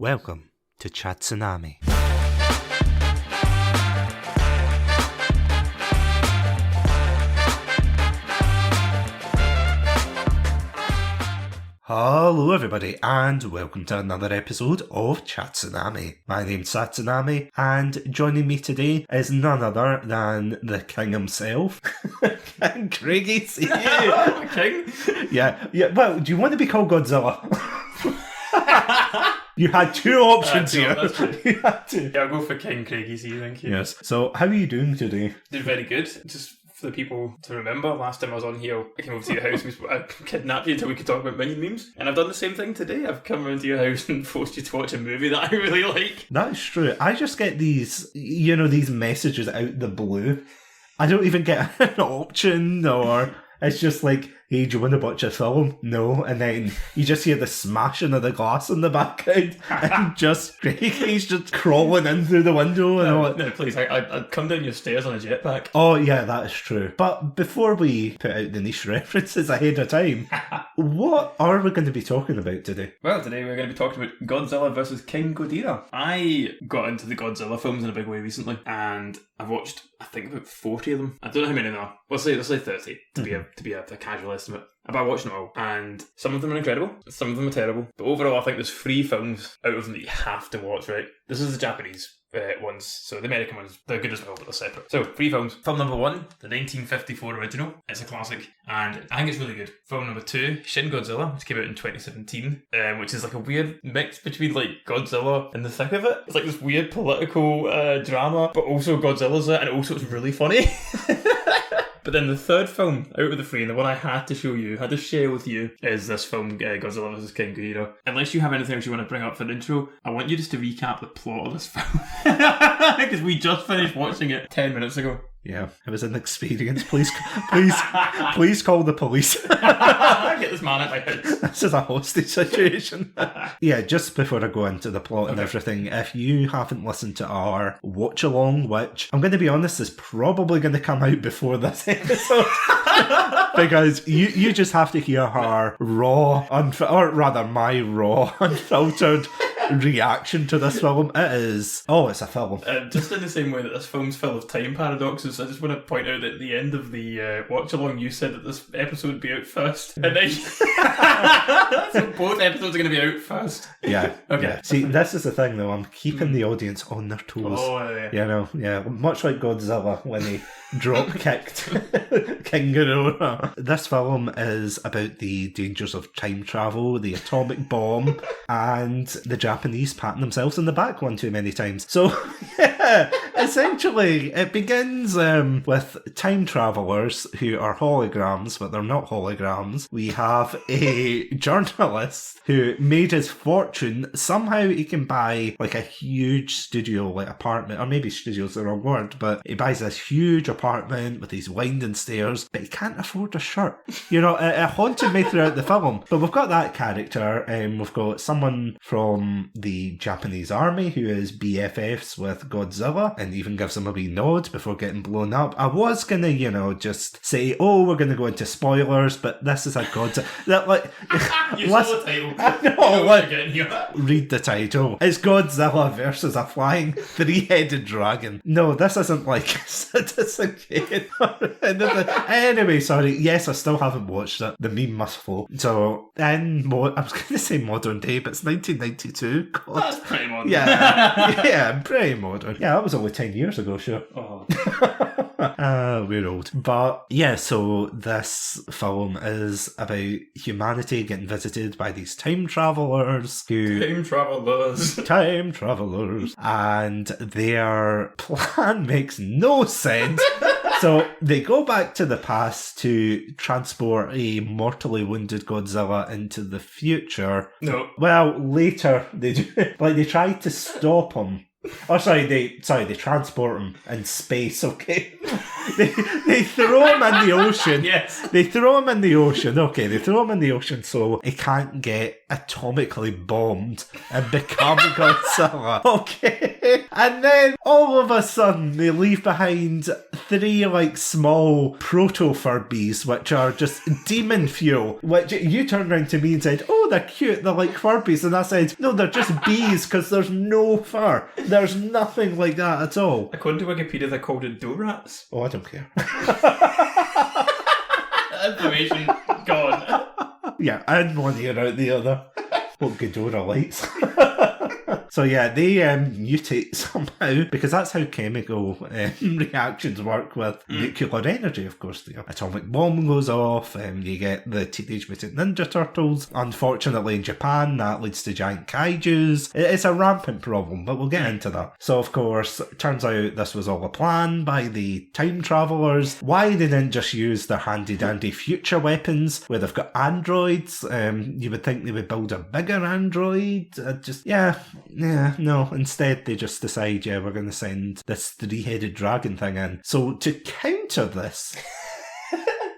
Welcome to Chatsunami. Hello everybody and welcome to another episode of Chatsunami. My name's Satsunami and joining me today is none other than the king himself, King Craigy C. King? Yeah, well, do you want to be called Godzilla? You had two options here. That's true. You had two. Yeah, I'll go for King Craigy C, thank you. Yes, so how are you doing today? Did very good. Just for the people to remember, last time I was on here, I came over to your house, I kidnapped you until we could talk about minion memes, and I've done the same thing today. I've come around to your house and forced you to watch a movie that I really like. That's true. I just get these, these messages out the blue. I don't even get an option, or it's just like, hey, do you want to watch a film? No. And then you just hear the smashing of the glass in the background and just Craigy's just crawling in through the window and all. No, please, I'd come down your stairs on a jetpack. Oh, yeah, that is true. But before we put out the niche references ahead of time, what are we going to be talking about today? Well, today we're going to be talking about Godzilla vs. King Ghidorah. I got into the Godzilla films in a big way recently, and I've watched, I think, about 40 of them. I don't know how many there are. Let's say 30 to be a casual estimate. About watching them all, and some of them are incredible, some of them are terrible. But overall, I think there's 3 films out of them that you have to watch. Right? This is the Japanese ones, so the American ones, they're good as well, but they're separate. So 3 films. Film number 1, the 1954 original. It's a classic, and I think it's really good. Film number 2, Shin Godzilla, which came out in 2017, which is like a weird mix between like Godzilla and the thick of it. It's like this weird political drama, but also Godzilla's it, and also it's really funny. But then the third film out of the 3, and the one I had to share with you, is this film, Godzilla vs. King Ghidorah. Unless you have anything else you want to bring up for an intro, I want you just to recap the plot of this film. Because we just finished watching it 10 minutes ago. Yeah, it was an experience. Please call the police. Get this man at my house. This is a hostage situation. Yeah, just before I go into the plot and everything, if you haven't listened to our watch along, which I'm going to be honest is probably going to come out before this episode, because you just have to hear her raw, my raw, unfiltered reaction to this film. It's a film. Just in the same way that this film's full of time paradoxes, I just want to point out that at the end of the watch along, you said that this episode would be out first, and then so both episodes are going to be out first. Yeah. Okay. Yeah. See, this is the thing though. I'm keeping the audience on their toes. Oh, yeah. Yeah. Much like Godzilla when he drop kicked King Ghidorah. This film is about the dangers of time travel, the atomic bomb, and the Japanese patting themselves in the back one too many times. So, yeah, essentially, it begins with time travelers who are holograms, but they're not holograms. We have a journalist who made his fortune. Somehow he can buy like a huge studio, like apartment, or maybe studio's the wrong word, but he buys this huge apartment with these winding stairs, but he can't afford a shirt. It haunted me throughout the film. But we've got that character, we've got someone from the Japanese army who is BFFs with Godzilla and even gives him a wee nod before getting blown up. I was gonna, just say, we're gonna go into spoilers, but this is a Godzilla. You saw the title. I know, read the title. It's Godzilla versus a flying 3-headed dragon. No, this isn't like Citizen Kane or anything. Anyway, sorry. Yes, I still haven't watched it. The meme must flow. So, I was going to say modern day, but it's 1992. God. That's pretty modern. Yeah, pretty modern. Yeah, that was only 10 years ago, sure. Oh. We're old. But yeah, so this film is about humanity getting visited by these time travelers Time travelers. And their plan makes no sense. So they go back to the past to transport a mortally wounded Godzilla into the future. No. Well, later they do. Like they try to stop him. They transport him in space, okay? They throw him in the ocean. Yes. They throw him in the ocean. Okay, they throw him in the ocean so he can't get atomically bombed and become Godzilla. Okay. And then all of a sudden they leave behind 3 like small proto-Furbies, which are just demon fuel, which you turned around to me and said, oh, they're cute, they're like Furbies. And I said, no, they're just bees because there's no fur. There's nothing like that at all. According to Wikipedia, they're called Dorats. Oh, I don't care. Information gone. Yeah, in one ear out the other. What Ghidorah likes. So yeah, they mutate somehow, because that's how chemical reactions work with nuclear energy, of course. The atomic bomb goes off, you get the Teenage Mutant Ninja Turtles. Unfortunately, in Japan, that leads to giant kaijus. It's a rampant problem, but we'll get into that. So, of course, it turns out this was all a plan by the time travellers. Why they didn't just use their handy-dandy future weapons, where they've got androids. You would think they would build a bigger android. No. Instead, they just decide, we're going to send this 3-headed dragon thing in. So to counter this,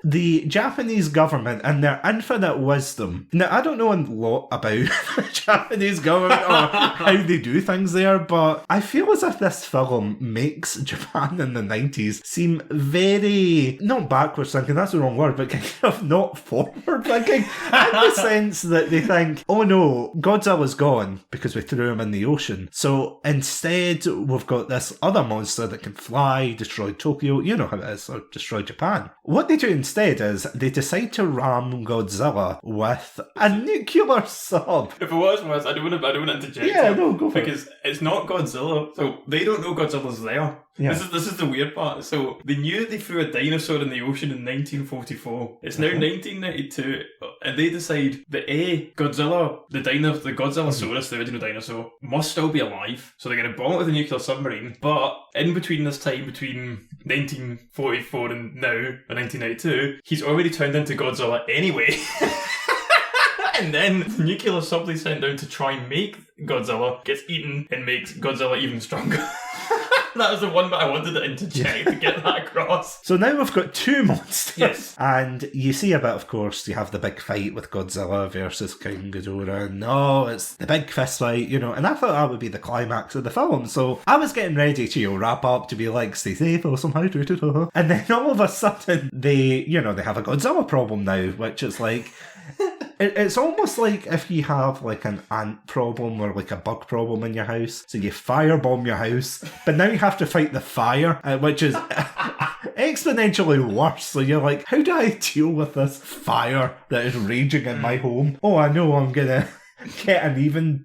the Japanese government and their infinite wisdom. Now, I don't know a lot about the Japanese government or how they do things there, but I feel as if this film makes Japan in the 90s seem very, not backwards thinking, that's the wrong word, but kind of not forward thinking, in the sense that they think, oh no, Godzilla's gone because we threw him in the ocean. So instead, we've got this other monster that can fly, destroy Tokyo, you know how it is, or destroy Japan. What they do instead is they decide to ram Godzilla with a nuclear sub. If it was worse, I don't want to interject. Yeah, no, go for it. Because it's not Godzilla, so they don't know Godzilla's there. Yeah. This is the weird part. So they knew they threw a dinosaur in the ocean in 1944. It's now 1992, and they decide that Godzilla, the Godzillasaurus, the original dinosaur, must still be alive. So they're going to bomb it with a nuclear submarine. But in between this time, between 1944 and now, or 1992, he's already turned into Godzilla anyway. And then the nuclear sub they sent down to try and make Godzilla gets eaten and makes Godzilla even stronger. That was the one that I wanted to interject to get that across. So now we've got 2 monsters. Yes. And you see a bit, of course, you have the big fight with Godzilla versus King Ghidorah. And it's the big fist fight, and I thought that would be the climax of the film. So I was getting ready to wrap up to be like, stay safe or somehow. And then all of a sudden, they have a Godzilla problem now, which is like... It's almost like if you have like an ant problem or like a bug problem in your house. So you firebomb your house, but now you have to fight the fire, which is exponentially worse. So you're like, how do I deal with this fire that is raging in my home? Oh, I know I'm gonna get an even,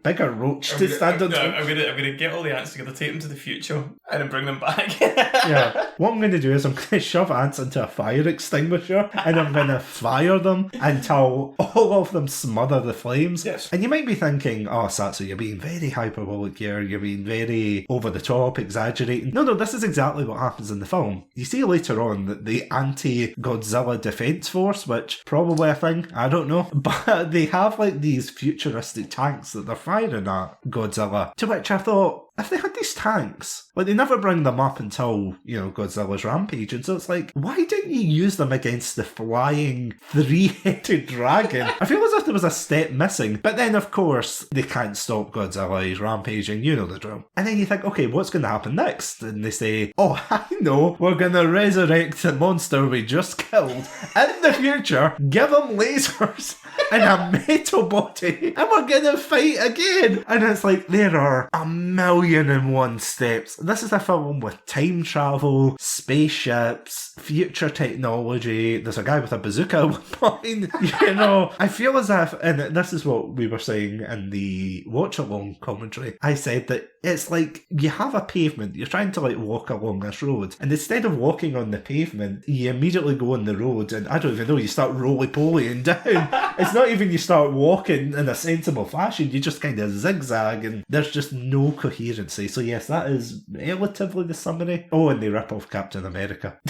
bigger roach to stand on top. I'm gonna get all the ants together, take them to the future, and then bring them back. Yeah. What I'm gonna do is I'm gonna shove ants into a fire extinguisher, and I'm gonna fire them until all of them smother the flames. Yes. And you might be thinking, oh, Satsu, you're being very hyperbolic here. You're being very over the top, exaggerating. No, this is exactly what happens in the film. You see later on that the anti-Godzilla defense force, which probably a thing, I don't know, but they have like these futuristic tanks that they're firing at Godzilla, to which I thought, if they had these tanks, like they never bring them up until, Godzilla's rampage, and so it's like, why didn't you use them against the flying 3-headed dragon? I feel as if there was a step missing, but then of course they can't stop Godzilla, he's rampaging, you know the drill. And then you think, okay, what's going to happen next? And they say, oh, I know, we're going to resurrect the monster we just killed in the future, give him lasers and a metal body, and we're going to fight again. And it's like, there are a million and one steps. This is a film with time travel, spaceships, future technology. There's a guy with a bazooka at one point. I feel as if, and this is what we were saying in the watch-along commentary, I said that it's like you have a pavement, you're trying to like walk along this road, and instead of walking on the pavement, you immediately go on the road, and I don't even know, you start roly-polying down. It's not even you start walking in a sensible fashion, you just kind of zigzag, and there's just no coherency. So yes, that is relatively the summary. Oh, and they rip off Captain America.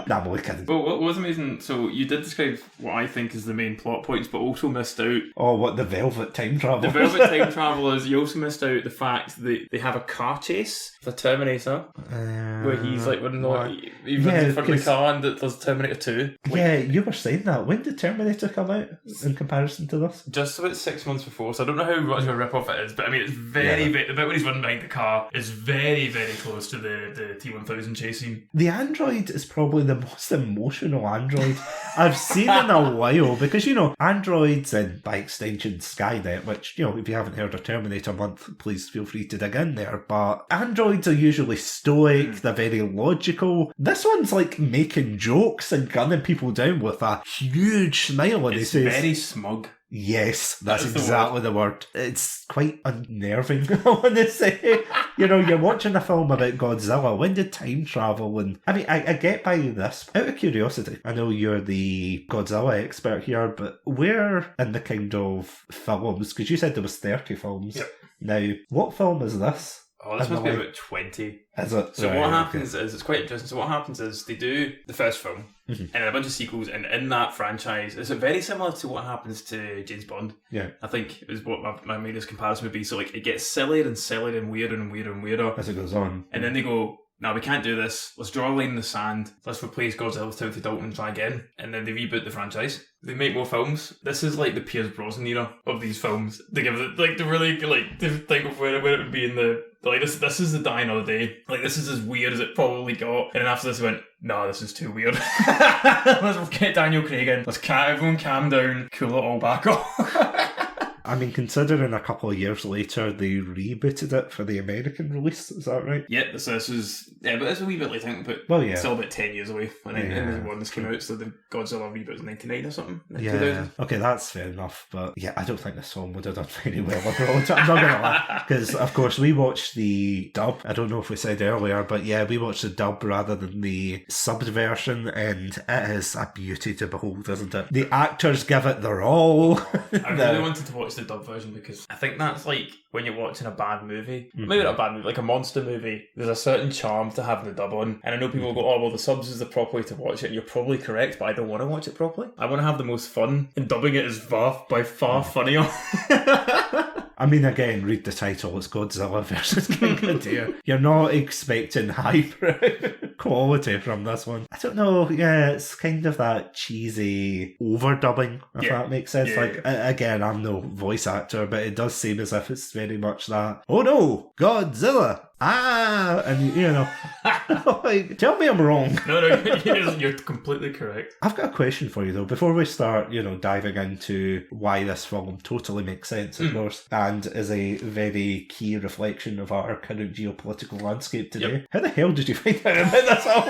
Nah, I'm only kidding. But what was amazing, so you did describe what I think is the main plot points, but also missed out Oh, what, the Velvet Time Travel? the Velvet Time Travelers. You also missed out the fact that they have a car chase, the Terminator, where he's like, he runs in front of the car and it does Terminator 2. Yeah, you were saying that. When did Terminator come out in comparison to this? Just about 6 months before, so I don't know how much of a rip-off it is, but I mean, it's very, the bit when he's running behind the car is very, very close to the T-1000 chase scene. The android is probably the most emotional android I've seen in a while, because, you know, androids and by extension Skynet, which, you know, if you haven't heard of Terminator Month, please feel free to dig in there, but androids are usually stoic, they're very logical. This one's like making jokes and gunning people down with a huge smile on his face. It's very smug. Yes, that's exactly the word. It's quite unnerving, I want to say. You know, you're watching a film about Godzilla. When did time travel? And I mean, I get by this. Out of curiosity, I know you're the Godzilla expert here, but where in the kind of films, because you said there was 30 films. Yep. Now, what film is this? Oh, this must be about 20. Is it? So what happens is, it's quite interesting, so what happens is they do the first film, and then a bunch of sequels, and in that franchise, it's very similar to what happens to James Bond. Yeah. I think is what my main comparison would be. So like, it gets sillier and sillier and weirder and weirder and weirder. As it goes on. And then they go, no, we can't do this. Let's draw a line in the sand. Let's replace Godzilla with Timothy Dalton and try again. And then they reboot the franchise. They make more films. This is like the Pierce Brosnan era of these films. They give it, like, to really, like, to think of where it would be in the, like, this is the Die Another Day. Like, this is as weird as it probably got. And then after this, I went, nah, this is too weird. Let's get Daniel Craig in. Everyone calm down, cool it all back off. I mean, considering a couple of years later they rebooted it for the American release, is that right? Yeah, so this was... Yeah, but it's a wee bit late, I think, but still about 10 years away when this came out, so the Godzilla reboot was 99 or something? 2000. Okay, that's fair enough, but yeah, I don't think this film would have done very well abroad. I'm not going to lie, because of course we watched the dub. I don't know if we said earlier, but yeah, we watched the dub rather than the subbed version, and it is a beauty to behold, isn't it? The actors give it their all. I really wanted to watch the dub version because I think that's like when you're watching a bad movie, maybe not a bad movie, like a monster movie, there's a certain charm to having the dub on, and I know people go, oh well, the subs is the proper way to watch it, and you're probably correct, but I don't want to watch it properly. I want to have the most fun, and dubbing it is by far funnier. I mean, again, read the title, it's Godzilla versus King Ghidorah. You're not expecting highbrow quality from this one. I don't know, yeah, it's kind of that cheesy overdubbing, if that makes sense. Again, I'm no voice actor, but it does seem as if it's very much that, oh no, Godzilla! And you know, like, tell me I'm wrong. No, you're completely correct. I've got a question for you though, before we start, you know, diving into why this film totally makes sense, of course, and is a very key reflection of our current geopolitical landscape today. Yep. How the hell did you find out about this film?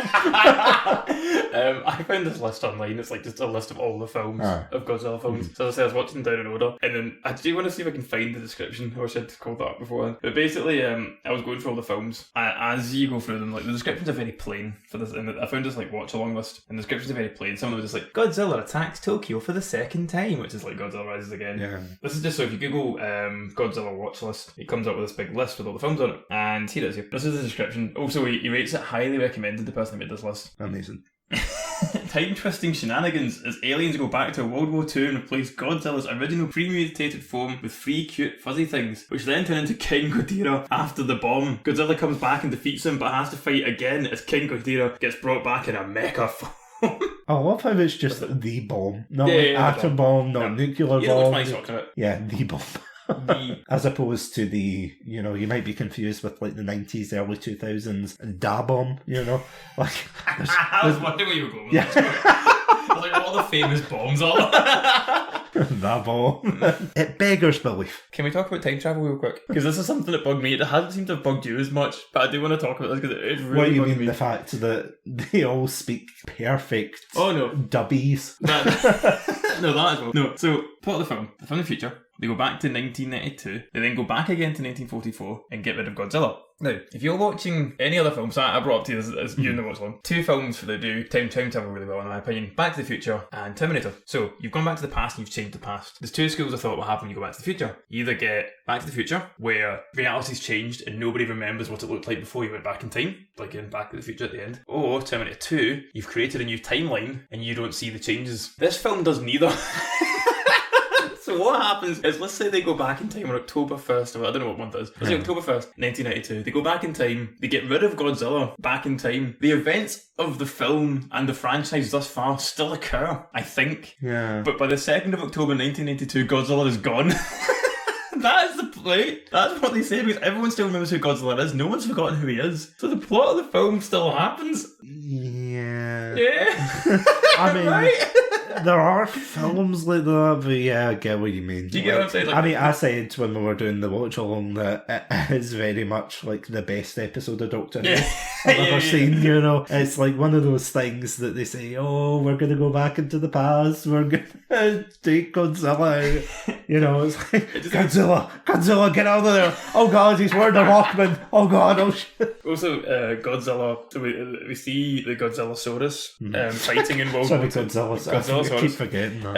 I found this list online. It's like just a list of all the films of Godzilla films. So as I say, I was watching down in order, and then I do want to see if I can find the description, or I should call that up beforehand. But basically, I was going through all the films. As you go through them, like the descriptions are very plain for this, and I found this like watch along list, and the descriptions are very plain. Some of them are just like Godzilla attacks Tokyo for the second time, which is like Godzilla rises again. Yeah. This is just so if you Google Godzilla watch list, it comes up with this big list with all the films on it, and here it is. Here. This is the description. Also, he rates it highly recommended. The person who made this list. Amazing. Time-twisting shenanigans as aliens go back to World War II and replace Godzilla's original premeditated form with three cute fuzzy things, which then turn into King Ghidorah after the bomb. Godzilla comes back and defeats him, but has to fight again as King Ghidorah gets brought back in a mecha form. I love how it's just the bomb. Not atom bomb, not nuclear bomb. Yeah, the bomb. As opposed to the, you know, you might be confused with like the 90s, early 2000s da bomb, you know, like I was wondering where you were going with that. Like, what are the famous bombs are? That bomb. It beggars belief. Can we talk about time travel real quick? Because this is something that bugged me. It hasn't seemed to have bugged you as much, but I do want to talk about this because it's really. What do you mean, the fact that they all speak perfect dubbies? No, that as well. No, so plot of the film. They're from the future. They go back to 1992. They then go back again to 1944 and get rid of Godzilla. Now, if you're watching any other films, I brought up to you as you in the watch along, 2 films that do time travel really well, in my opinion: Back to the Future and Terminator. So you've gone back to the past and you've changed the past. There's 2 schools of thought what happen when you go back to the future. You either get Back to the Future, where reality's changed and nobody remembers what it looked like before you went back in time, like in Back to the Future at the end. Or Terminator 2, you've created a new timeline and you don't see the changes. This film does neither. So what happens is, let's say they go back in time on October 1st, or I don't know what month it is. Let's say October 1st, 1992. They go back in time, they get rid of Godzilla back in time. The events of the film and the franchise thus far still occur, I think. Yeah. But by the 2nd of October 1982, Godzilla is gone. That is the play. That's what they say, because everyone still remembers who Godzilla is. No one's forgotten who he is. So the plot of the film still happens. Yeah. Yeah. I mean, right? there are films like that, but yeah, I get what you mean. Do you get what I'm saying? I mean, I said when we were doing the watch along that it is very much like the best episode of Doctor Who I've ever seen, you know. It's like one of those things that they say, oh, we're going to go back into the past, we're going to take Godzilla out. You know, it's like, Godzilla, get out of there. Oh God, he's wearing a Walkman. Oh God, oh shit. Also, Godzilla, so we see the Godzillasaurus fighting in World War II. Godzilla, I keep forgetting that.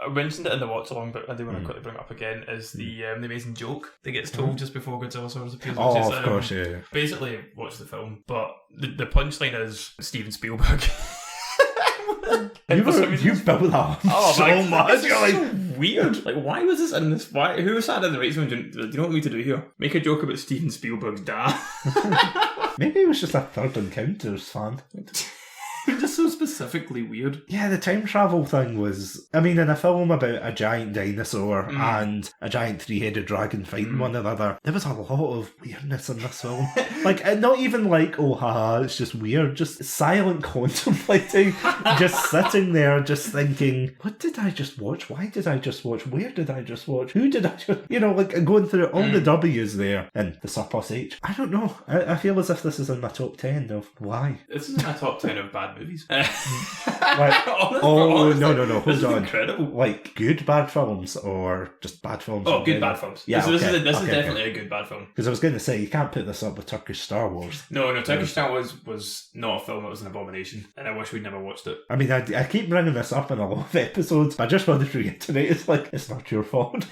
I mentioned it in the watch along, but I do want to quickly bring it up again, is the amazing joke that gets told just before Godzillasaurus appears. Oh, which is, of course, yeah. Basically, watch the film, but the punchline is Steven Spielberg. You built that up so much. You're like, so weird. Like, why was this in this? Why? Who sat in the right room? Do you know what we need to do here? Make a joke about Steven Spielberg's dad. Maybe it was just a Third Encounters fan. Just so specifically weird. Yeah, the time travel thing was... I mean, in a film about a giant dinosaur and a giant 3-headed dragon fighting one another, there was a lot of weirdness in this film. Like, not even like, oh, haha, it's just weird. Just silent contemplating. Just sitting there, just thinking, what did I just watch? Why did I just watch? Where did I just watch? Who did I just... You know, like, going through all the W's there and the surplus H. I don't know. I feel as if this is in my top 10 of why. This is my top 10 of bad movies. Like, honestly, no, hold on. Incredible. Like good bad films or just bad films? Oh, good bad films. Yeah, so this is definitely a good bad film. Because I was going to say, you can't put this up with Turkish Star Wars. No, Turkish Star Wars was not a film, it was an abomination. And I wish we'd never watched it. I mean, I keep bringing this up in a lot of episodes, but I just wanted to reiterate, it's like, it's not your fault.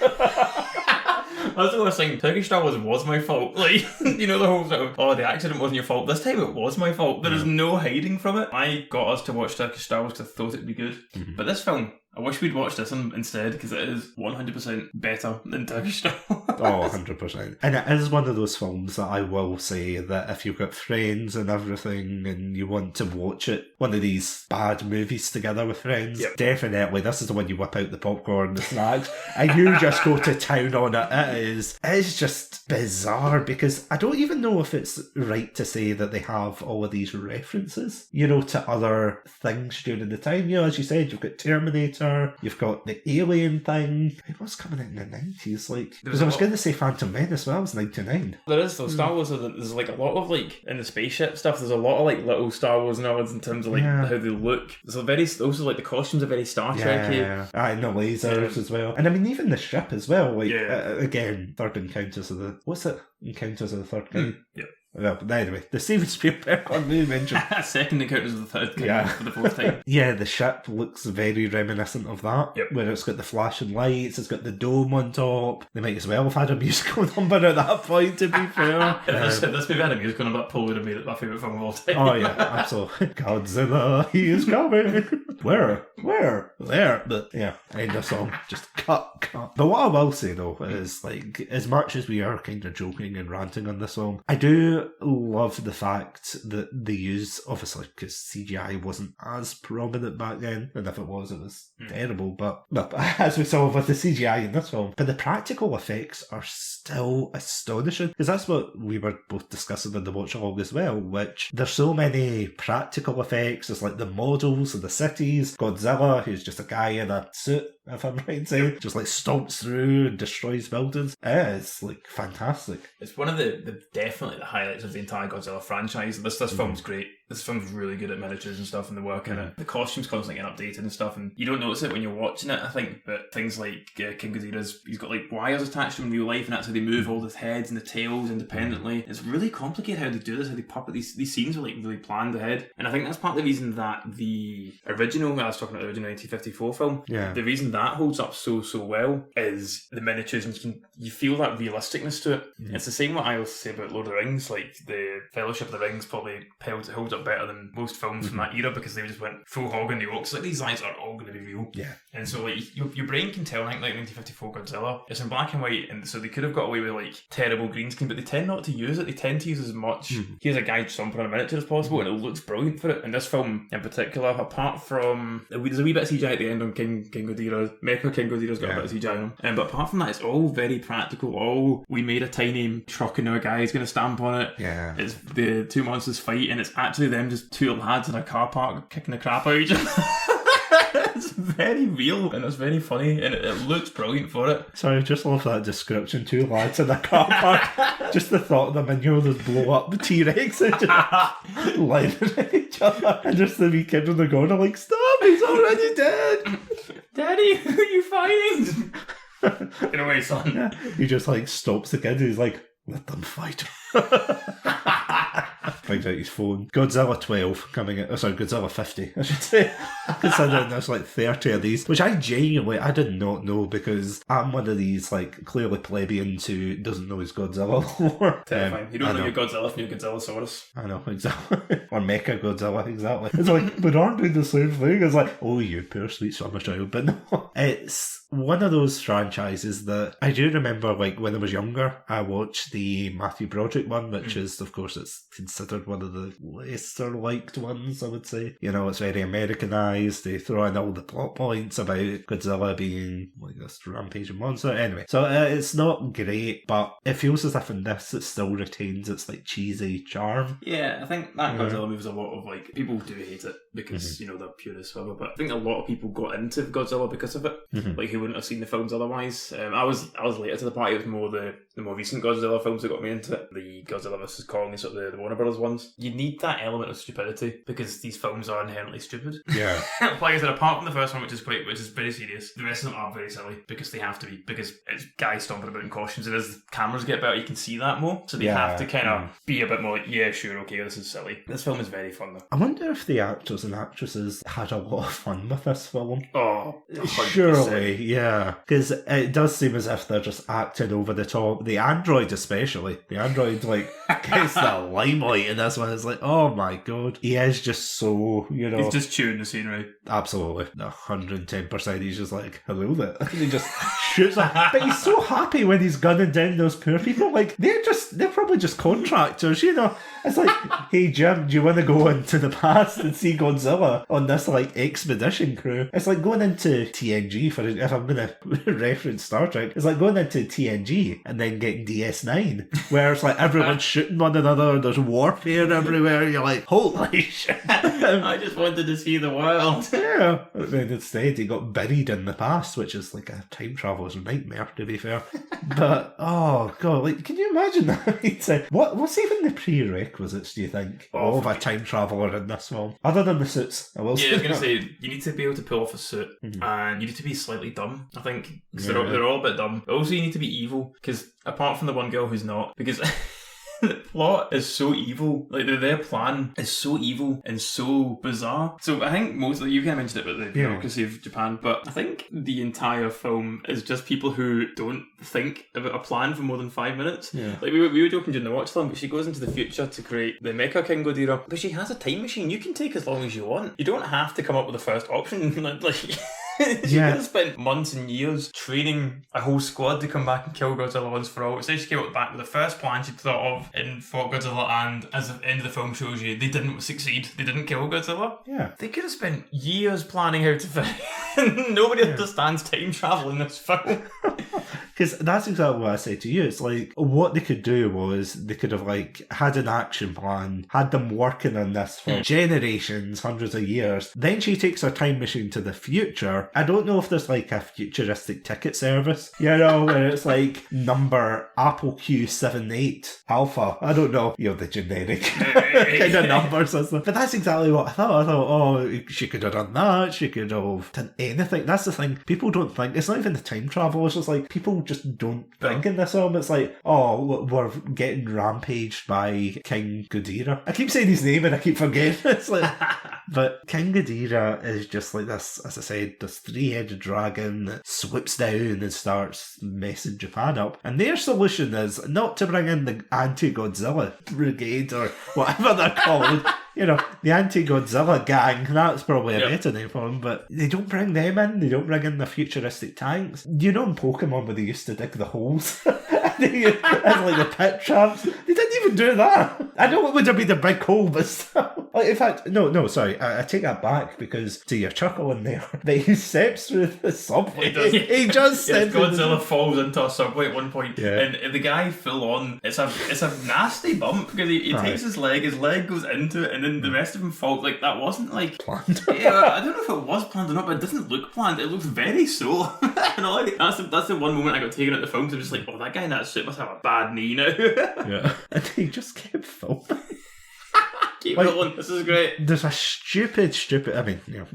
That's the worst thing. Turkish Star Wars was my fault. Like, you know, the whole sort of, oh, the accident wasn't your fault. This time it was my fault. There is no hiding from it. I got us to watch Turkish Star Wars because I thought it'd be good. But this film, I wish we'd watched this instead, because it is 100% better than Turkish Star Wars. Oh, 100%. And it is one of those films that I will say that if you've got friends and everything and you want to watch it, one of these bad movies together with friends, definitely this is the one you whip out the popcorn, the snacks, and you just go to town on it. It's just bizarre, because I don't even know if it's right to say that they have all of these references, you know, to other things during the time. You know, as you said, you've got Terminator, you've got the Alien thing. It was coming out in the 90s, like, because I was going to say Phantom Menace, well, that was 99. There is, though. Star Wars, there's like a lot of, like, in the spaceship stuff, there's a lot of, like, little Star Wars nods in terms of, like, how they look. There's a very, also, like, the costumes are very Star Trek-y. Yeah, and the lasers as well. And I mean, even the ship as well, like, again, Third Encounters of the... What's it? Encounters of the Third Kind? Well, but anyway, the Steven Spielberg one we mentioned. Second Encounters of the Third Kind for the fourth time. Yeah, the ship looks very reminiscent of that. Where it's got the flashing lights, it's got the dome on top. They might as well have had a musical number at that point, to be fair. If this movie had a musical number, that probably would have made it my favourite film of all time. Oh yeah, absolutely. Godzilla, he is coming. Where? There. But yeah, end of song. Just cut. But what I will say though is, like, as much as we are kind of joking and ranting on this song, I do love the fact that they use, obviously, because CGI wasn't as prominent back then, and if it was terrible, but as we saw with the CGI in this film, but the practical effects are still astonishing, because that's what we were both discussing in the watch along as well, which there's so many practical effects. There's like the models of the cities, Godzilla, who's just a guy in a suit, if I'm right in saying, just like stomps through and destroys buildings. It's like fantastic. It's one of the definitely the highlights of the entire Godzilla franchise. This film's great. this film's really good at miniatures and stuff and the work in it. The costumes constantly get updated and stuff, and you don't notice it when you're watching it, I think, but things like King Ghidorah's, he's got like wires attached to him in real life, and that's how they move all the heads and the tails independently. It's really complicated how they do this, how they puppet these scenes are like really planned ahead. And I think that's part of the reason that the original, I was talking about the original 1954 film, the reason that holds up so well is the miniatures, and you feel that realisticness to it. It's the same what I always say about Lord of the Rings, like the Fellowship of the Rings probably holds up better than most films from that era, because they just went full hog on the orcs. Like, these lines are all going to be real. Yeah. And so like your brain can tell, like 1954 Godzilla, it's in black and white, and so they could have got away with like terrible green screen, but they tend not to use it. They tend to use as much here's a guy jumping on a miniature as possible, and it looks brilliant for it. And this film in particular, apart from there's a wee bit of CGI at the end on King Ghidorah, Mecha King Ghidorah's got a bit of CGI on him, but apart from that, it's all very practical. We made a tiny truck and now a guy's going to stamp on it. Yeah. It's the two monsters fight, and it's actually them just two lads in a car park kicking the crap out of each other. It's very real, and it's very funny, and it looks brilliant for it. Sorry, I just love that description. Two lads in a car park. Just the thought of them in here just blow up the T-Rex and just lining at each other. And just the wee kid in the corner like, stop, he's already dead. Daddy, who are you fighting? Get away, son. Yeah. He just like stops the kid, he's like, let them fight. Finds out his phone. Godzilla 12 coming out. Oh, sorry, Godzilla 50, I should say. Considering there's like 30 of these, which I did not know, because I'm one of these like clearly plebeians who doesn't know his Godzilla lore. Terrifying. You don't know your Godzilla from your Godzillasaurus. I know, exactly. Or Mecha Godzilla, exactly. It's like, but aren't they the same thing? It's like, oh, you poor sweet summer child. But no, it's one of those franchises that I do remember, like when I was younger, I watched the Matthew Broderick one, which is, of course, it's considered one of the lesser liked ones, I would say. You know, it's very Americanized. They throw in all the plot points about Godzilla being like this rampaging monster. Anyway, so it's not great, but it feels as if in this it still retains its like cheesy charm. Yeah, I think that Godzilla movie is a lot of like, people do hate it because, you know, they're purists, whatever, but I think a lot of people got into Godzilla because of it. Like, who wouldn't have seen the films otherwise. I was later to the party. It was more the more recent Godzilla films that got me into it. The Godzilla vs. Kong, sort of the Warner Brothers ones. You need that element of stupidity because these films are inherently stupid. Yeah. Like I said, apart from the first one, which is very serious, the rest of them are very silly because they have to be, because it's guys stomping about in costumes, and as the cameras get better, you can see that more. So they have to kind of be a bit more like, yeah, sure, okay, this is silly. This film is very fun though. I wonder if the actors and actresses had a lot of fun with this film. Oh, 100%. Surely, yeah. Because it does seem as if they're just acting over the top. The android especially. The android, like, gets the limelight in this one. It's like, oh my god. He is just so, you know... He's just chewing the scenery. Absolutely. 110%. He's just like, hello there. And he just shoots them. But he's so happy when he's gunning down those poor people. Like, they're probably just contractors, you know? It's like, hey Jim, do you want to go into the past and see Godzilla on this, like, expedition crew? It's like going into TNG, if I'm going to reference Star Trek, it's like going into TNG and then getting DS9, where it's like everyone's shooting one another, there's warfare everywhere, you're like, holy shit. I just wanted to see the world. Yeah. But then instead he got buried in the past, which is like a time traveler's nightmare, to be fair. But, oh god, like, can you imagine that? What's even the prerequisites, do you think, of a time traveller in this film? Other than the suits, I will say. Yeah, I was going to say, you need to be able to pull off a suit, and you need to be slightly dumb, I think, because they're all a bit dumb. But also you need to be evil, because apart from the one girl who's not, because... the plot is so evil. Like, their plan is so evil and so bizarre. So I think mostly, you kind of mentioned it about the bureaucracy of Japan, but I think the entire film is just people who don't think about a plan for more than 5 minutes. Yeah. Like, we were joking during the watch film, but she goes into the future to create the Mecha King Ghidorah, but she has a time machine. You can take as long as you want. You don't have to come up with the first option. Like she could have spent months and years training a whole squad to come back and kill Godzilla once for all. Instead, she came back with the first plan she'd thought of and fought Godzilla, and as the end of the film shows you, they didn't succeed. They didn't kill Godzilla. Yeah. They could have spent years planning how to Nobody understands time travel in this film. Because that's exactly what I said to you. It's like, what they could do was they could have like had an action plan, had them working on this for generations, hundreds of years. Then she takes her time machine to the future. I don't know if there's like a futuristic ticket service, you know, where it's like number Apple Q78 Alpha. I don't know, you know, the generic kind of numbers and stuff. But that's exactly what I thought. I thought, oh, she could have done that. She could have done anything. That's the thing. People don't think. It's not even the time travel. It's just like people just don't think in this film. It's like, oh, we're getting rampaged by King Ghidorah. I keep saying his name and I keep forgetting. It's like, but King Ghidorah is just like this, as I said, this three-headed dragon that swoops down and starts messing Japan up. And their solution is not to bring in the anti-Godzilla brigade or whatever they're called. You know, the anti-Godzilla gang, that's probably a better name for them, but they don't bring them in, they don't bring in the futuristic tanks. You know in Pokemon where they used to dig the holes? As like the pit traps? They didn't even do that. I know it would have been a big hole, but still. Like, in fact, no, sorry, I take that back because to your chuckle in there, that he steps through the subway. He just steps Godzilla falls into a subway at one point, and the guy full on, it's a nasty bump because he takes his leg goes into it, and then the rest of him falls. Like, that wasn't like planned. I don't know if it was planned or not, but it doesn't look planned. It looks very so. And that's the one moment I got taken out the film because I'm just like, oh, that guy in that suit must have a bad knee now. And he just kept filming. Keep rolling. This is great. There's a stupid. I mean, you know,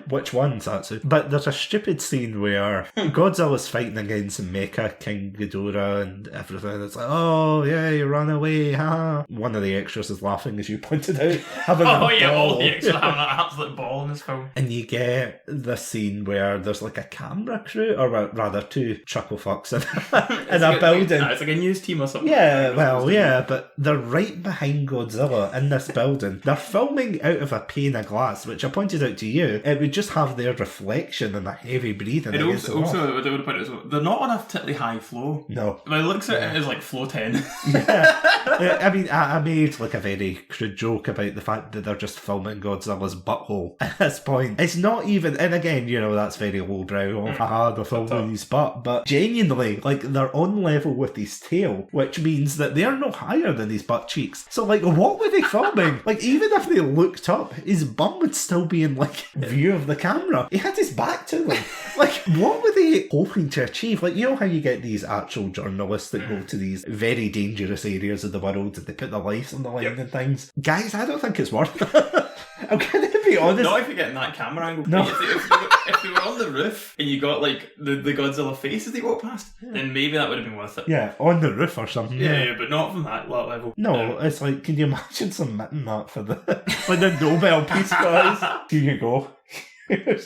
which one's that? But there's a stupid scene where Godzilla's fighting against Mecha King Ghidorah and everything. It's like, oh yeah, you run away, ha! One of the extras is laughing, as you pointed out, having all the extras having an absolute ball in this film. And you get the scene where there's like a camera crew, or rather two chuckle fucks in a building. It's like a news team or something. Yeah, well, yeah, but they're right behind Godzilla in this building. They're filming out of a pane of glass, which I pointed out to you. It would just have their reflection and a heavy breathing. And also, what I would point out, they're not on a particularly high flow. No. But it looks at it as like flow 10. Yeah. I mean, I made like a very crude joke about the fact that they're just filming Godzilla's butthole at this point. It's not even, and again, you know, that's very lowbrow. Haha, they're filming his butt. But genuinely, like, they're on level with his tail, which means that they're no higher than his butt cheeks. So, like, what were they filming? Like, even if they looked up, his bum would still be in, like, view of the camera. He had his back to them. Like, what were they hoping to achieve? Like, you know how you get these actual journalists that go to these very dangerous areas of the world and they put their lives on the line and things? Guys, I don't think it's worth it. I'm going to be honest. Not if you're getting that camera angle. No. If they were on the roof and you got, like, the Godzilla face as they walk past, then maybe that would have been worth it. Yeah, on the roof or something. Yeah, but not from that level. No, it's like, can you imagine submitting that for the Nobel Peace Prize? Here you go.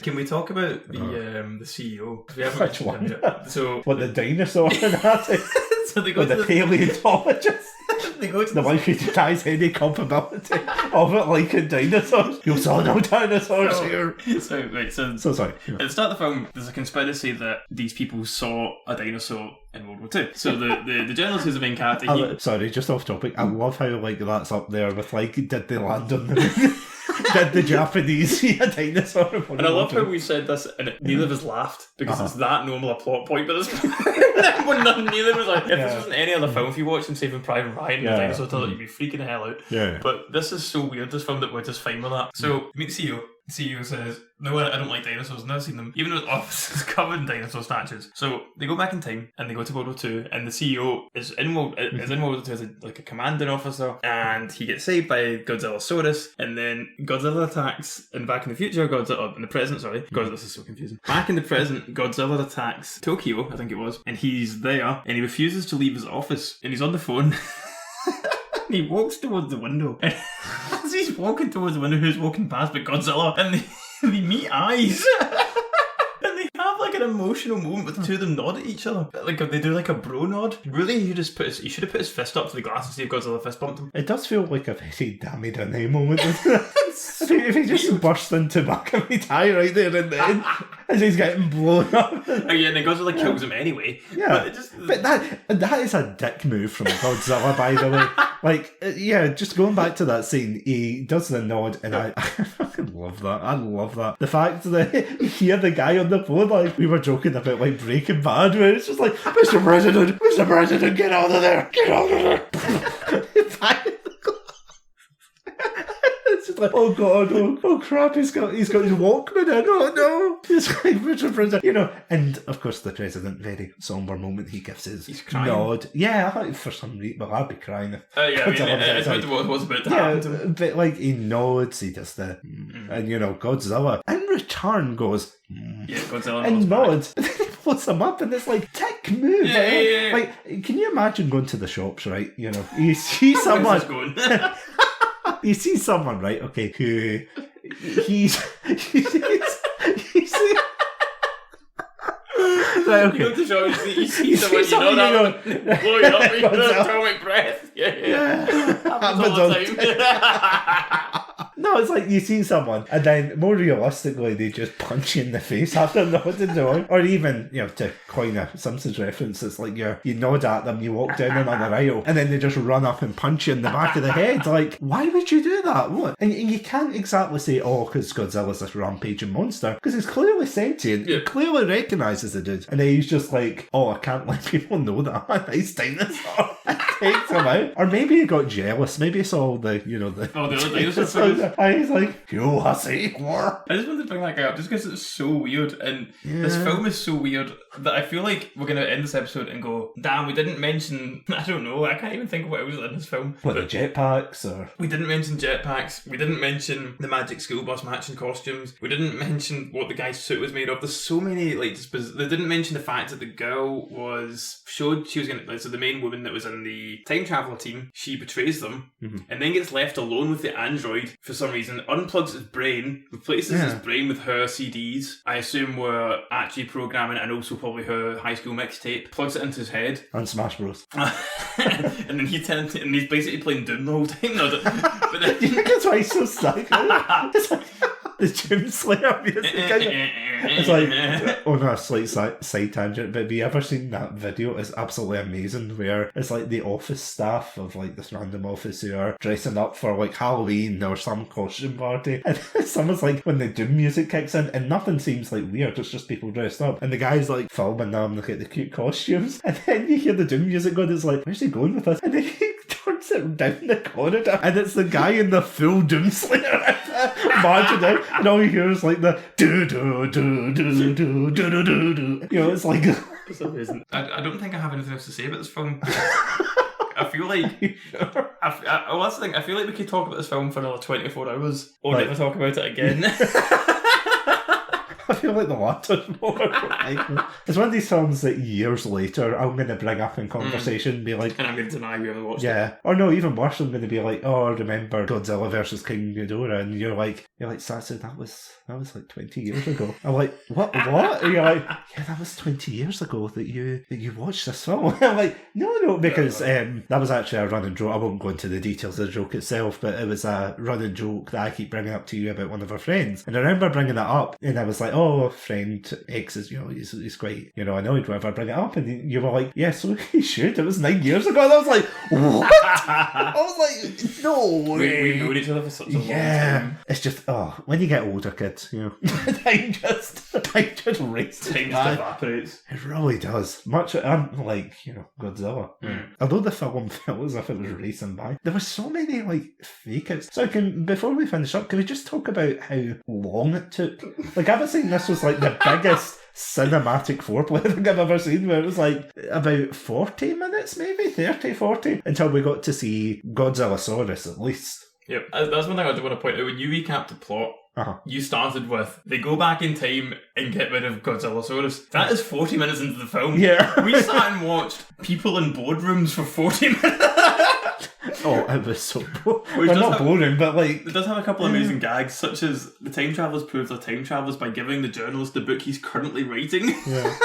Can we talk about the CEO? Which one? So what, the dinosaur fanatic? So they go or to the paleontologist? They go to the one who denies any culpability of it, like in dinosaurs. You saw no dinosaurs here. So sorry. At the start of the film, there's a conspiracy that these people saw a dinosaur in World War II. So the journalist who's the main character. Sorry, just off topic. I love how like that's up there with like, did they land on the moon? Did the Japanese see a dinosaur? And I love how we said this, and neither of us laughed because it's that normal a plot point. But neither was like, if this wasn't any other film, if you watched them Saving Private Ryan and the dinosaur toilet, you'd be freaking the hell out. Yeah. But this is so weird. This film that we're just fine with that. So meet the CEO. The CEO says, no, I don't like dinosaurs, I've never seen them. Even though his office is covered in dinosaur statues. So they go back in time and they go to World War II, and the CEO is in World War II as a commanding officer, and he gets saved by Godzillasaurus, and then Godzilla attacks, and back in the future, in the present, God, this is so confusing. Back in the present, Godzilla attacks Tokyo, I think it was, and he's there, and he refuses to leave his office, and he's on the phone. He walks towards the window, and as he's walking towards the window, who's walking past but Godzilla, and they meet eyes. And they have like an emotional moment with the two of them nod at each other. Like they do like a bro nod. Really, he should have put his fist up to the glass and see if Godzilla fist bumped him. It does feel like a very dammy done moment, doesn't it? If he just burst into back of his eye right there in the end as he's getting blown up. Oh yeah, and then Godzilla kills him anyway. Yeah, but that is a dick move from Godzilla, by the way. Like, yeah, just going back to that scene, he does the nod, and I fucking love that. I love that. The fact that you hear the guy on the phone, like, we were joking about, like, Breaking Bad, where it's just like, Mr. President, get out of there! Get out of there! It's just like, oh god, oh crap, he's got his Walkman in, oh no! He's like, Mr. President, you know. And, of course, the president, very somber moment, he gives his nod. Yeah, I think for some reason, well, I'd be crying if... yeah, I mean, it's about what's about to happen to him. But, like, he nods, he does the... And, you know, Godzilla, in return, goes... Yeah, Godzilla and nods. But then he blows him up, and it's like, tick, move. Yeah. Like, can you imagine going to the shops, right? You know, you see someone... You see someone, right? Okay, who he's right, okay. You go to the shop, you see someone, you know that one, blow you up with your atomic breath. Yeah. Happens all the time. No, it's like you see someone, and then more realistically, they just punch you in the face after nodding down. Or even, you know, to coin a Simpsons reference, it's like you nod at them, you walk down another aisle, and then they just run up and punch you in the back of the head. Like, why would you do that? What? And you can't exactly say, oh, because Godzilla's this rampaging monster, because he's clearly sentient. He clearly recognises the dude. And then he's just like, oh, I can't let people know that I'm a nice dinosaur. And takes him out. Or maybe he got jealous. Maybe he saw the other dinosaurs. And he's like, you hussy. I just wanted to bring that guy up just because it's so weird, and this film is so weird that I feel like we're going to end this episode and go, damn, we didn't mention, I don't know, I can't even think of what else in this film. What, the jetpacks? Or we didn't mention jetpacks, we didn't mention the magic school bus matching costumes, we didn't mention what the guy's suit was made of. There's so many, like, they didn't mention the fact that the girl showed she was going to, so the main woman that was in the time travel team, she betrays them, and then gets left alone with the android for some reason, unplugs his brain, replaces his brain with her CDs, I assume were actually programming, and also probably her high school mixtape, plugs it into his head. And Smash Bros. And then he's basically playing Doom the whole time. No, but then, do you think that's why he's so psycho? It's like the Doom Slayer music. It's like, on a slight side tangent, but have you ever seen that video? It's absolutely amazing, where it's like the office staff of like this random office who are dressing up for like Halloween or some costume party, and someone's like, when the Doom music kicks in, and nothing seems like weird, it's just people dressed up, and the guy's like filming them, look at the cute costumes, and then you hear the Doom music going, it's like, where's he going with this? And then he turns it down the corridor, and it's the guy in the full Doom Slayer marching out, and all you hear is like the do do do do do do do do do. You know, it's like it's amazing. I don't think I have anything else to say about this film. I feel like well, that's the thing. I feel like we could talk about this film for another 24 hours or never talk about it again. I feel like the latter's more. It's one of these films that years later I'm going to bring up in conversation and be like... And I'm going to deny we ever watched it. Yeah. Or no, even worse, I'm going to be like, oh, remember Godzilla versus King Ghidorah? And you're like, Satsu, that was like 20 years ago. I'm like, what? And you're like, yeah, that was 20 years ago that you watched this film. I'm like, no, because that was actually a running joke. I won't go into the details of the joke itself, but it was a running joke that I keep bringing up to you about one of our friends. And I remember bringing that up, and I was like, oh, friend X is, he's quite, annoyed whenever I bring it up. And you were like, yeah, so he should. It was 9 years ago. And I was like, what? I was like, no way. We've known each other for such a long time. It's just, when you get older, kids, time just races. Time just evaporates. It really does. Much, like, Godzilla. Although the film felt as if it was racing by, there were so many, like, fake outs. So before we finish up, can we just talk about how long it took? Like, I was saying this was like the biggest cinematic foreplay I think I've ever seen, where it was like about 40 minutes, maybe 30, 40, until we got to see Godzillasaurus at least. Yep, that's one thing I do want to point out. When you recapped the plot, you started with, they go back in time and get rid of Godzillasaurus. That is 40 minutes into the film. Yeah. We sat and watched people in boardrooms for 40 minutes. Oh, it was so boring. Well, not boring, but like... It does have a couple of amazing gags, such as the time travellers prove they're time travellers by giving the journalist the book he's currently writing. Yeah.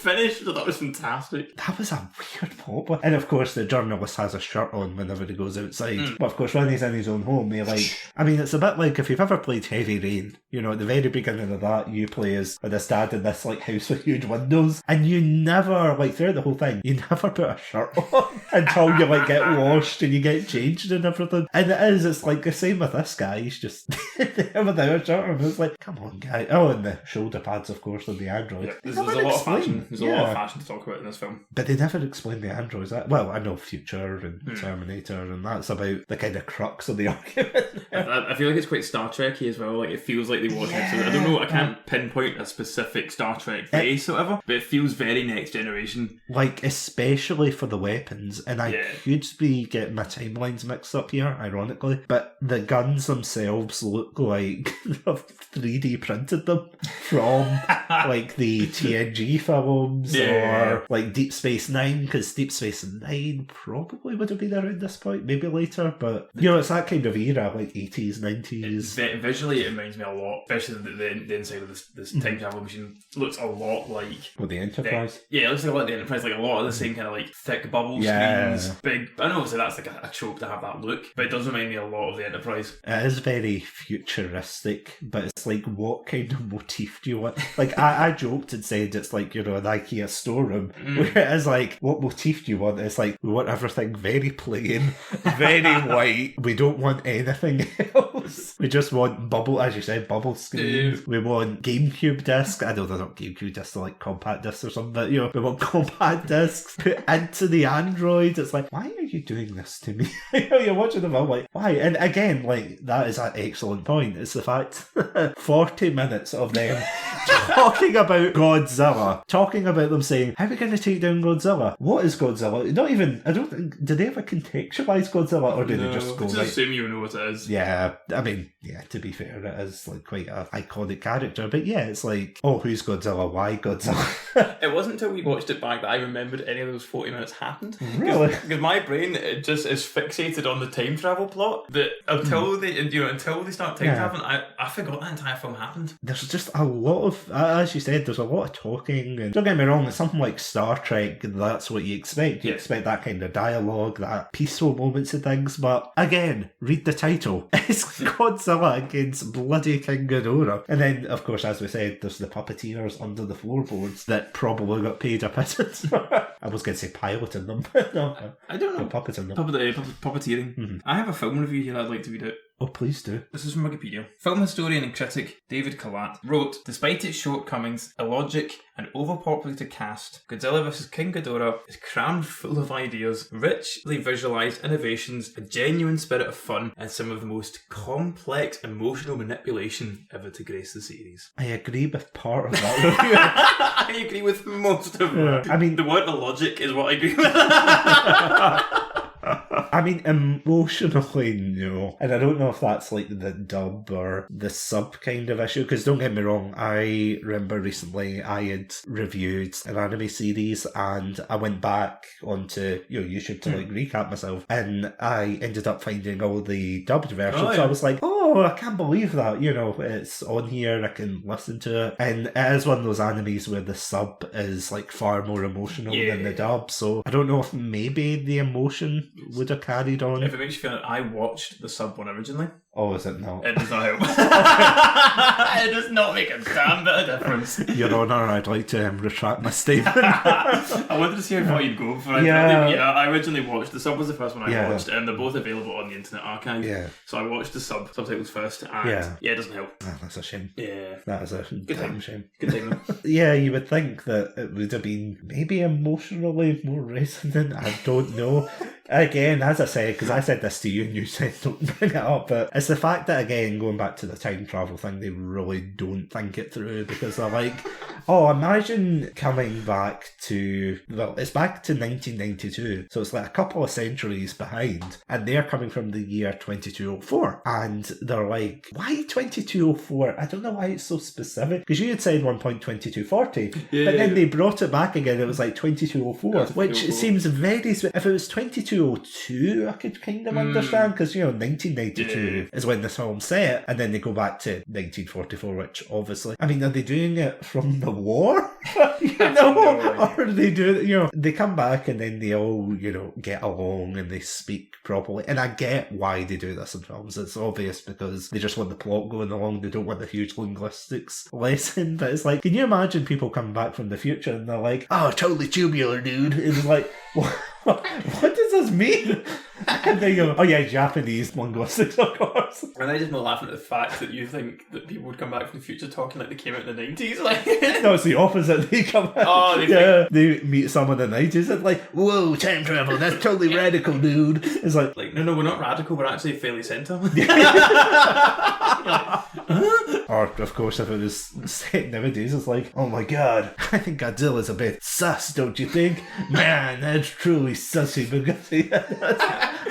finished. That was fantastic. That was a weird pop. And of course, the journalist has a shirt on whenever he goes outside. But of course, when he's in his own home, it's a bit like if you've ever played Heavy Rain, at the very beginning of that, you play as this dad in this house with huge windows, and you never, throughout the whole thing, you never put a shirt on until you get washed and you get changed and everything. And it's the same with this guy. He's just there without a shirt on. It's like, come on, guy. Oh, and the shoulder pads, of course, on the android. Yeah, there's a lot of fashion. There's a lot of fashion to talk about in this film. But they never explain the androids. Well, I know Future and Terminator, and that's about the kind of crux of the argument. I feel like it's quite Star Trek-y as well. It feels like they watch episodes. I don't know, I can't pinpoint a specific Star Trek face or whatever, but it feels very Next Generation. Especially for the weapons, and I could be getting my timelines mixed up here, ironically, but the guns themselves look like they've 3D printed them from the TNG films or Deep Space Nine, because Deep Space Nine probably would have been around this point, maybe later, but it's that kind of era, 80s, 90s. Visually, it reminds me a lot, especially the inside of this time travel machine looks a lot like... Well, the Enterprise? It looks like the Enterprise, a lot of the same kind of thick bubble screens, big... I know obviously that's a trope to have that look, but it does remind me a lot of the Enterprise. It is very futuristic, but it's what kind of motif do you want? I joked and said it's an IKEA storeroom, where it is what motif do you want? It's we want everything very plain, very white. We don't want anything else. We just want as you said, bubble screens. We want GameCube discs. I know they're not GameCube discs, they're compact discs or something, but we want compact discs put into the Android. It's why are you doing this to me? You're watching the film, why? And again, that is an excellent point. It's the fact 40 minutes of them talking about Godzilla, talking about them saying, how are we going to take down Godzilla? What is Godzilla? Not even, I don't think, do they ever contextualize Godzilla, or do they just go assume you know what it is? Yeah, to be fair, it is quite an iconic character, but it's who's Godzilla? Why Godzilla? It wasn't until we watched it back that I remembered any of those 40 minutes happened. Really? Because my brain just is fixated on the time travel plot that until they start time traveling, I forgot that entire film happened. There's just a lot of, as you said, there's a lot of talking, and don't get me wrong, it's something like Star Trek, that's what you expect. You expect that kind of dialogue, that peaceful moments and things, but again, read the title. It's Godzilla against bloody King Ghidorah. And then, of course, as we said, there's the puppeteers under the floorboards that probably got paid a pittance. I was going to say piloting them, but no. I don't know. Puppeting them. Puppeteering. Mm-hmm. I have a film review here that I'd like to read out. Oh, please do. This is from Wikipedia. Film historian and critic David Kalat wrote, despite its shortcomings, illogic, and overpopulated cast, Godzilla vs. King Ghidorah is crammed full of ideas, richly visualised innovations, a genuine spirit of fun, and some of the most complex emotional manipulation ever to grace the series. I agree with part of that review. I agree with most of it. I mean, the word illogic is what I agree with. Emotionally, no. And I don't know if that's the dub or the sub kind of issue, because don't get me wrong, I remember recently I had reviewed an anime series and I went back onto YouTube to recap myself, and I ended up finding all the dubbed versions. So I was I can't believe that, it's on here, I can listen to it. And it is one of those animes where the sub is far more emotional than the dub, so I don't know if maybe the emotion would have carried on. If it makes you feel I watched the sub one originally. Oh, is it not? It does not help. It does not make a damn bit of difference. Your Honour, I'd like to retract my statement. I wanted to see how far you'd go for it. I originally watched, the sub was the first one I watched, and they're both available on the Internet Archive. Yeah. So I watched the subtitles first, and it doesn't help. Oh, that's a shame. Yeah. That is a shame. Good time. Yeah, you would think that it would have been maybe emotionally more resonant. I don't know. Again, as I said, because I said this to you and you said don't bring it up, but it's the fact that, again, going back to the time travel thing, they really don't think it through, because they're imagine coming back to, it's back to 1992, so it's a couple of centuries behind, and they're coming from the year 2204, and they're why 2204? I don't know why it's so specific, because you had said 1.2240, but then they brought it back again, it was 2204, which seems very, if it was 2204 202 I could kind of understand, because, 1992 is when this film's set, and then they go back to 1944, which obviously, I mean, are they doing it from the war? Or are they doing, they come back and then they all, get along and they speak properly. And I get why they do this in films. It's obvious because they just want the plot going along. They don't want the huge linguistics lesson. But it's like, can you imagine people coming back from the future and they're like, oh, totally tubular, dude. And it's like, what does this mean? And they go, oh yeah, Japanese linguistics, of course. And I just not laughing at the fact that you think that people would come back from the future talking like they came out in the 90s. Like, no, it's the opposite. They come out. Oh, they meet someone in the 90s and like, whoa, time travel, that's totally radical, dude. It's like, no, we're not radical, we're actually fairly centre. Or, of course, if it was set nowadays, it's like, oh my god, I think Godzilla's a bit sus, don't you think? Man, that's truly sussy because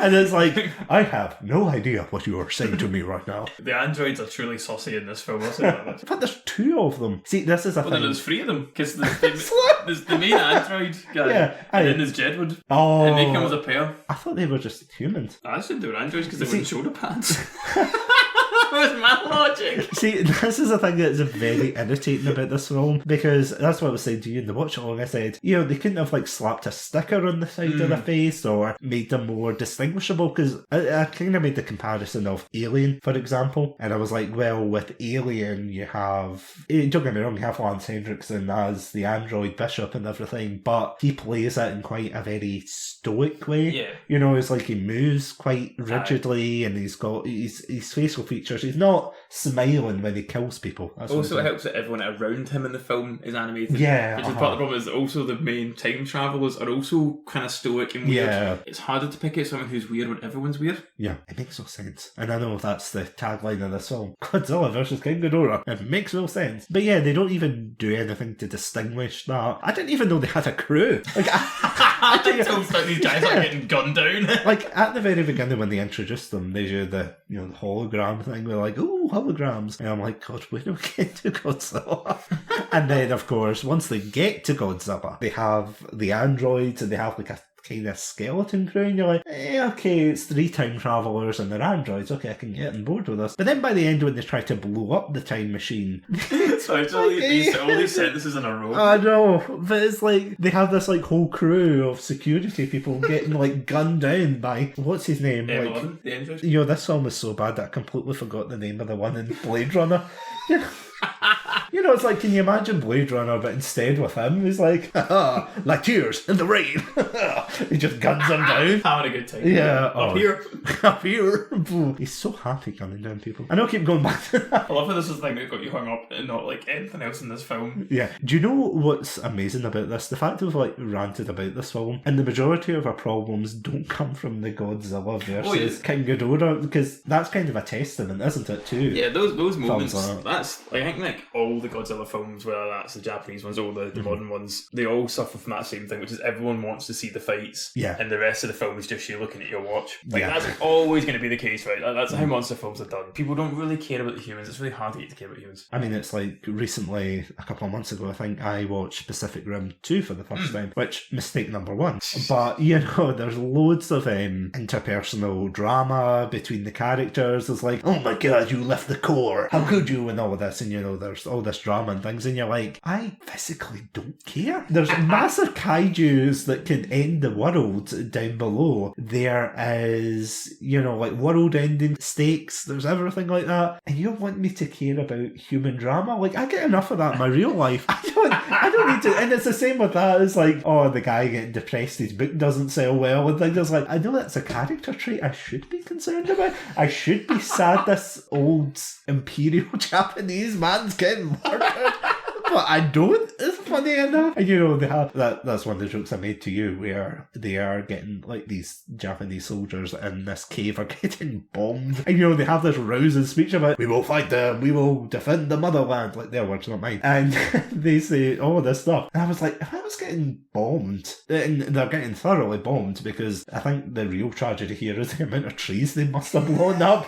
and it's like, I have no idea what you are saying to me right now. The androids are truly saucy in this film, isn't it? But there's two of them. See, this is a thing. Well, then there's three of them, because there's the main android guy, and then there's Jedward. Oh. And they come as a pair. I thought they were just humans. I assumed they were androids because they wouldn't shoulder pads. That was my logic. See, this is the thing that's very irritating about this film, because that's what I was saying to you in the watch along. I said, they couldn't have like slapped a sticker on the side of the face or made them more distinguishable, because I kind of made the comparison of Alien, for example, and I was like, well, with Alien you have, don't get me wrong, you have Lance Henriksen as the android bishop and everything, but he plays it in quite a very stoic way. Yeah. It's like he moves quite rigidly, and he's got his facial features. He's not smiling when he kills people. That's also, it helps that everyone around him in the film is animated. Yeah. Which is part of the problem, is also the main time travellers are also kind of stoic and weird. Yeah. It's harder to pick out someone who's weird when everyone's weird. Yeah, it makes no sense. And I know that's the tagline of this film. Godzilla versus King Ghidorah. It makes no sense. But yeah, they don't even do anything to distinguish that. I didn't even know they had a crew. Like, I didn't tell about these guys are getting gunned down. Like, at the very beginning when they introduced them, they do the, the hologram thing. We're like, ooh, holograms. And I'm like, God, we don't get to Godzilla. And then, of course, once they get to Godzilla, they have the androids and they have like a kind of skeleton crew, and you're like, okay, it's 3 time travelers and they're androids, okay, I can get on board with this. But then by the end, when they try to blow up the time machine, sorry, all these sentences in a row. I know, but it's like they have this like whole crew of security people getting like gunned down by what's his name? Like, the android. This film was so bad that I completely forgot the name of the one in Blade Runner. It's like, can you imagine Blade Runner, but instead with him, he's like, like tears in the rain. He just guns him down. Having a good time. Yeah. Up here. Up here. He's so happy gunning down people. I know I keep going back to that. I love how this is the thing that got you hung up and not like anything else in this film. Yeah. Do you know what's amazing about this? The fact we've like ranted about this film, and the majority of our problems don't come from the Godzilla versus King Ghidorah, because that's kind of a testament, isn't it, too? Yeah, those moments, that's, I think like all the Godzilla films, whether that's the Japanese ones or the modern ones, they all suffer from that same thing, which is everyone wants to see the fights, and the rest of the film is just you looking at your watch. Like, that's always going to be the case, right? That's how monster films are done. People don't really care about the humans. It's really hard to get to care about humans. I mean, it's like recently, a couple of months ago, I think I watched Pacific Rim 2 for the first time, which, mistake number 1. But, there's loads of interpersonal drama between the characters. It's like, oh my god, you left the core. How could you? And all of this. And, there's all this drama and things. And you're like, I physically don't care. There's massive kaijus that can end the world down below. There is, like world-ending stakes. There's everything like that. And you want me to care about human drama? Like, I get enough of that in my real life. I don't need to. And it's the same with that. It's like, oh, the guy getting depressed, his book doesn't sell well, and things. It's like, I know that's a character trait I should be concerned about. I should be sad this old imperial Japanese man's getting murdered. But I don't. It's funny enough. And they have that's one of the jokes I made to you, where they are getting, like, these Japanese soldiers in this cave are getting bombed. And they have this rousing speech about, we will fight them, we will defend the motherland. Like, their words, not mine. And they say all this stuff. And I was like, if I was getting bombed, and they're getting thoroughly bombed, because I think the real tragedy here is the amount of trees they must have blown up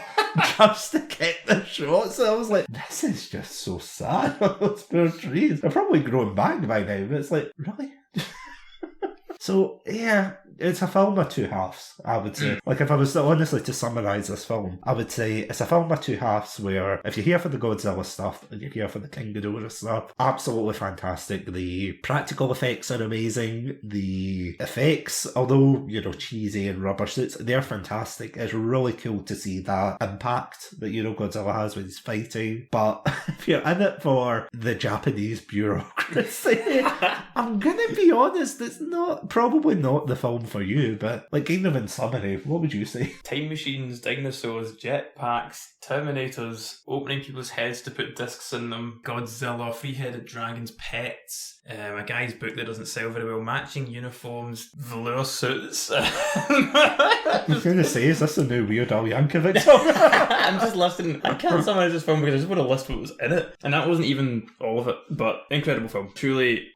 just to get the shots. So I was like, this is just so sad. Those poor trees. They're probably growing back by now, but it's like, really? So, yeah, it's a film of two halves, I would say. Like, if I was honestly to summarise this film, I would say it's a film of two halves where if you're here for the Godzilla stuff and you're here for the King Ghidorah stuff, absolutely fantastic. The practical effects are amazing. The effects, although, you know, cheesy and rubber suits, they're fantastic. It's really cool to see that impact that, you know, Godzilla has when he's fighting. But if you're in it for the Japanese bureaucracy, I'm gonna be honest, it's probably not the film for you, but like, kind of in summary, what would you say? Time machines, dinosaurs, jetpacks, Terminators, opening people's heads to put discs in them, Godzilla, three-headed dragons, pets, a guy's book that doesn't sell very well, matching uniforms, velour suits. I was going to say, is this a new Weird Al Yankovic song? I'm just listing. I can't summarize this film because I just want to list what was in it, and that wasn't even all of it. But incredible film, truly,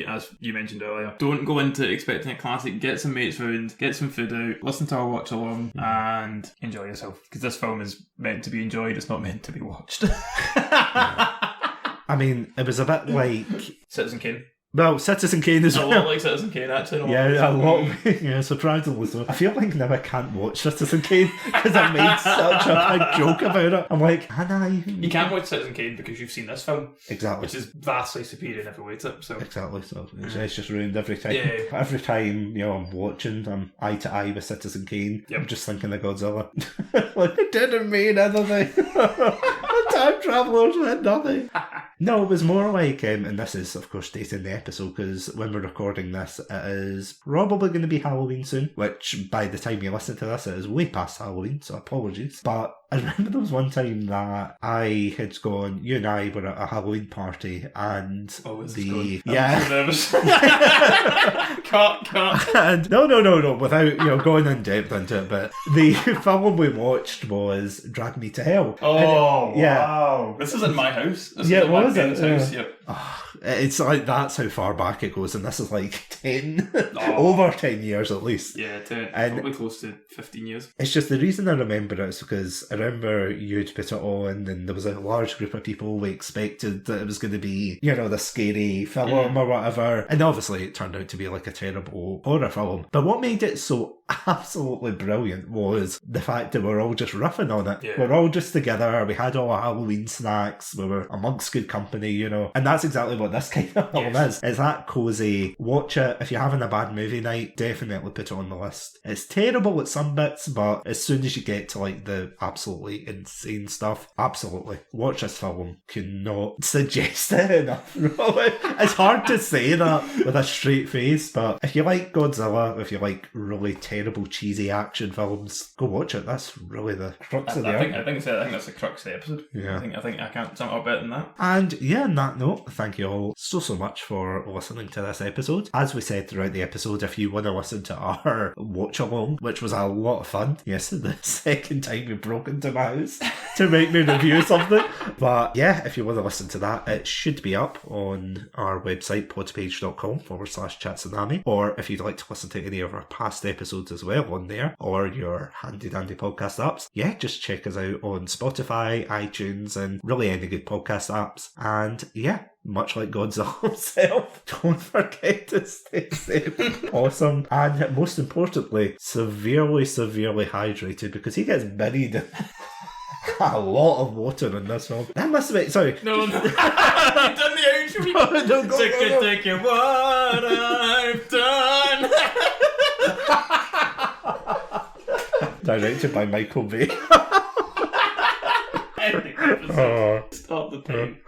as you mentioned earlier. Don't go into expecting a classic. Get some mates round, get some food out, listen to our watch along, and enjoy yourself, because this film is meant to be enjoyed. It's not meant to be watched. I mean, it was a bit like Citizen Kane. Well, Citizen Kane as well. A lot like Citizen Kane, actually. Yeah, a lot. Yeah, surprisingly so. I feel like now I can't watch Citizen Kane because I made such a big joke about it. I'm like, can I? You can't watch Citizen Kane because you've seen this film. Exactly. Which is vastly superior in every way to it. So. Exactly. So it's just ruined every time. Yeah. Every time, you know, I'm watching, I'm eye to eye with Citizen Kane. Yep. I'm just thinking of Godzilla. Like, it didn't mean anything. The time travelers meant nothing. No, it was more like, and this is, of course, dating the episode, because when we're recording this, it is probably going to be Halloween soon, which by the time you listen to this, it is way past Halloween, so apologies. But I remember there was one time that I had gone, you and I were at a Halloween party, and I'm yeah. so nervous. Cut. And no, without, you know, going in depth into it, but the film we watched was Drag Me to Hell. Oh, yeah. Wow. This is in my house. This yeah, is in what my was it? parents' house. Yep. It's like, that's how far back it goes, and this is like 10, over 10 years at least. Yeah, 10, and probably close to 15 years. It's just the reason I remember it is because I remember you'd put it on, and there was a large group of people. We expected that it was going to be, you know, the scary film or whatever, and obviously it turned out to be like a terrible horror film. But what made it so absolutely brilliant was the fact that we're all just riffing on it. Yeah. We're all just together, we had all our Halloween snacks, we were amongst good company, you know, and that's exactly what this kind of film is. It's that cosy. Watch it. If you're having a bad movie night, definitely put it on the list. It's terrible at some bits, but as soon as you get to like the absolutely insane stuff, absolutely watch this film. Cannot suggest it enough. It's hard to say that with a straight face, but if you like Godzilla, if you like really terrible cheesy action films, go watch it. That's really the crux of the I think that's the crux of the episode. Yeah. I think I can't sum it up better than that. And yeah, on that note, thank you all so much for listening to this episode. As we said throughout the episode, if you want to listen to our watch along, which was a lot of fun, yes, the second time we broke into my house to make me review something. But yeah, if you want to listen to that, it should be up on our website, podpage.com/Chatsunami. Or if you'd like to listen to any of our past episodes as well on there, or your handy dandy podcast apps, yeah, just check us out on Spotify, iTunes, and really any good podcast apps. And yeah, much like Godzilla himself, don't forget to stay safe, awesome, and most importantly, severely hydrated, because he gets buried in a lot of water in this film. That must have been... Sorry. No. You've done the outro. No, go. Take it, what I've done. Directed by Michael Bay. Stop the tape.